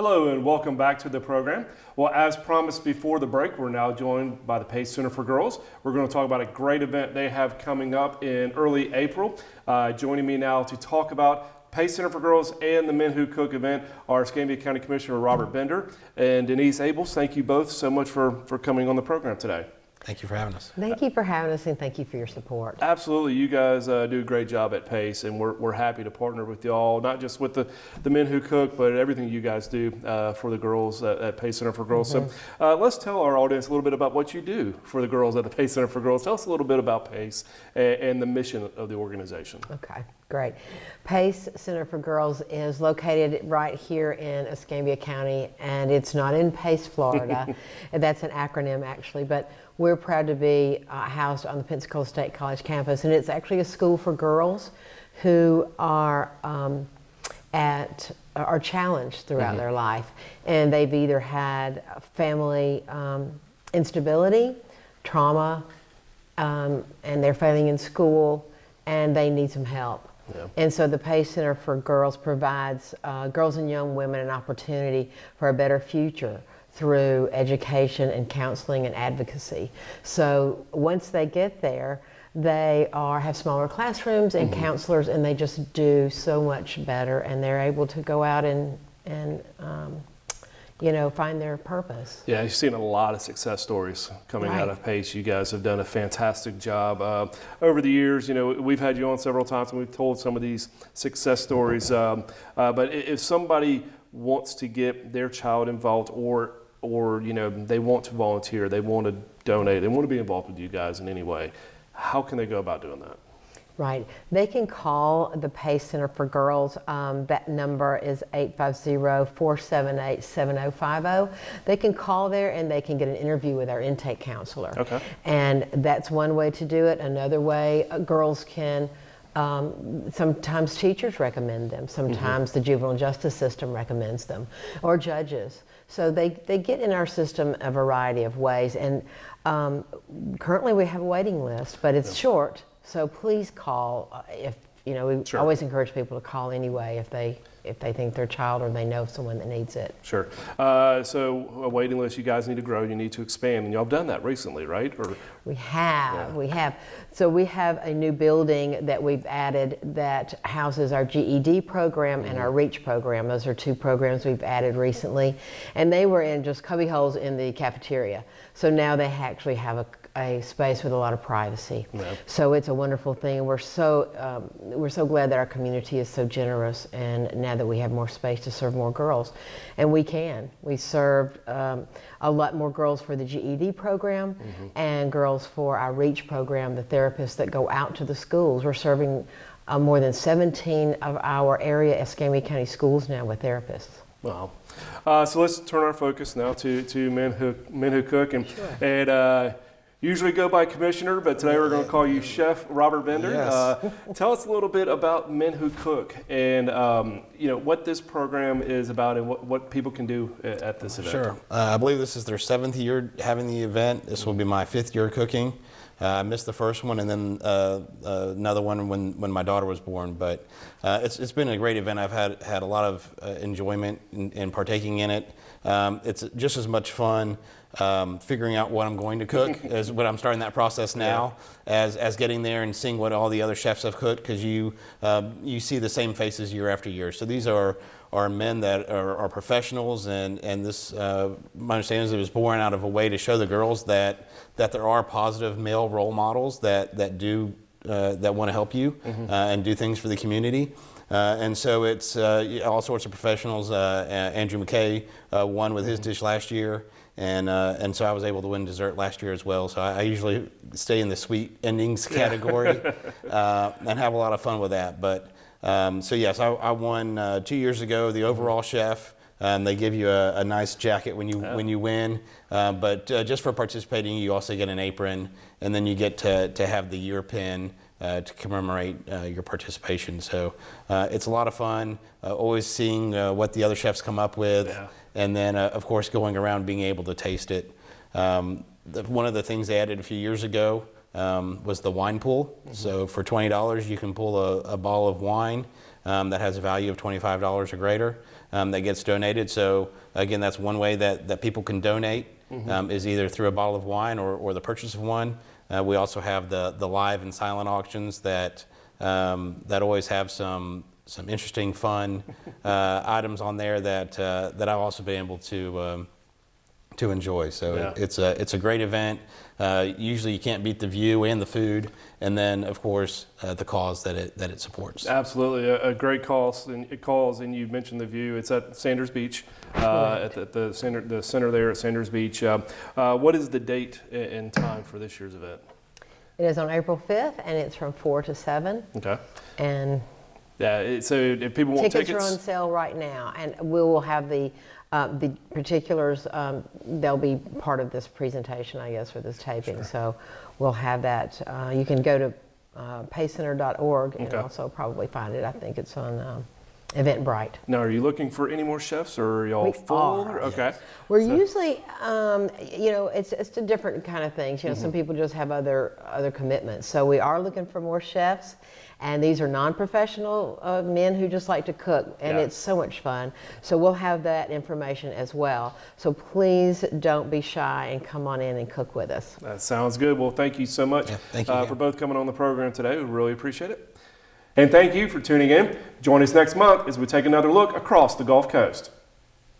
Hello and welcome back to the program. Well, as promised before the break, we're now joined by the Pace Center for Girls. We're going to talk about a great event they have coming up in early April. Joining me now to talk about Pace Center for Girls and the Men Who Cook event are Escambia County Commissioner Robert Bender and Denise Abels. Thank you both so much for coming on the program today. Thank you for having us. Thank you for having us, and thank you for your support. Absolutely. You guys do a great job at Pace, and we're happy to partner with y'all, not just with the Men Who Cook, but everything you guys do for the girls at Pace Center for Girls. Mm-hmm. So let's tell our audience a little bit about what you do for the girls at the Pace Center for Girls. Tell us a little bit about Pace and the mission of the organization. Okay, great. Pace Center for Girls is located right here in Escambia County, and it's not in Pace, Florida. That's an acronym, actually, but we're proud to be housed on the Pensacola State College campus, and it's actually a school for girls who are challenged throughout their life, and they've either had family instability, trauma, and they're failing in school, and they need some help. Yeah. And so the Pace Center for Girls provides girls and young women an opportunity for a better future through education and counseling and advocacy. So once they get there, they have smaller classrooms and counselors, and they just do so much better, and they're able to go out and find their purpose. Yeah, you've seen a lot of success stories coming out of Pace. You guys have done a fantastic job. Over the years, we've had you on several times and we've told some of these success stories. But if somebody wants to get their child involved or they want to volunteer, they want to donate, they want to be involved with you guys in any way, how can they go about doing that? Right. They can call the Pace Center for Girls. That number is 850-478-7050. They can call there and they can get an interview with our intake counselor. Okay. And that's one way to do it. Another way, girls can, sometimes teachers recommend them. Sometimes the juvenile justice system recommends them, or judges. So they get in our system a variety of ways. And currently we have a waiting list, but it's short. So please call we always encourage people to call anyway if they think their child or they know someone that needs it. Sure. So a waiting list, you guys need to grow, you need to expand, and y'all have done that recently, right? We have. So we have a new building that we've added that houses our GED program and our REACH program. Those are two programs we've added recently, and they were in just cubby holes in the cafeteria. So now they actually have a space with a lot of privacy. Yeah. So it's a wonderful thing. We're so glad that our community is so generous, and now that we have more space to serve more girls, and we served a lot more girls for the GED program and girls for our REACH program, the therapists that go out to the schools. We're serving more than 17 of our area Escambia County schools now with therapists. Wow. So let's turn our focus now to Men Who Cook, and usually go by Commissioner, but today we're going to call you Chef Robert Bender. Yes. Tell us a little bit about Men Who Cook and what this program is about and what people can do at this event. Sure. I believe this is their 7th year having the event. This will be my 5th year cooking. I missed the first one and then another one when my daughter was born. But it's been a great event. I've had a lot of enjoyment in partaking in it. It's just as much fun figuring out what I'm going to cook as when I'm starting that process now, as getting there and seeing what all the other chefs have cooked, because you see the same faces year after year. So these are men that are professionals, and this my understanding is it was born out of a way to show the girls that there are positive male role models that want to help you and do things for the community. And so it's all sorts of professionals. Andrew McKay won with his dish last year, and so I was able to win dessert last year as well. So I usually stay in the sweet endings category and have a lot of fun with that. But so yes, I won 2 years ago the overall chef. They give you a nice jacket when you win, but just for participating, you also get an apron, and then you get to have the year pin to commemorate your participation. So it's a lot of fun, always seeing what the other chefs come up with, and then of course going around being able to taste it. One of the things they added a few years ago was the wine pool. So for $20, you can pull a bottle of wine that has a value of $25 or greater that gets donated. So again, that's one way that people can donate is either through a bottle of wine or the purchase of one. We also have the live and silent auctions that always have some interesting, fun items on there that I've also been able to enjoy. So Yeah. it's a great event. Usually you can't beat the view and the food, and then of course the cause that it supports. Absolutely, a great cause, and you mentioned the view. It's at Sanders Beach, at the center there at Sanders Beach. What is the date and time for this year's event? It is on April 5th, and it's from 4 to 7. Okay. And Yeah. So if people want tickets tickets, are on sale right now, and we will have the particulars. They'll be part of this presentation, I guess, for this taping. Sure. So we'll have that. You can go to paycenter.org and Okay. also probably find it. I think it's on Eventbrite. now are you looking for any more chefs, or are y'all We full? are. Okay. We're So- usually, it's a different kind of things. Some people just have other commitments. So we are looking for more chefs, and these are non-professional men who just like to cook, and Yeah. it's so much fun. So we'll have that information as well. So please don't be shy and come on in and cook with us. That sounds good. Well, thank you so much Yeah, thank you, for both coming on the program today. We really appreciate it. And thank you for tuning in. Join us next month as we take another look across the Gulf Coast.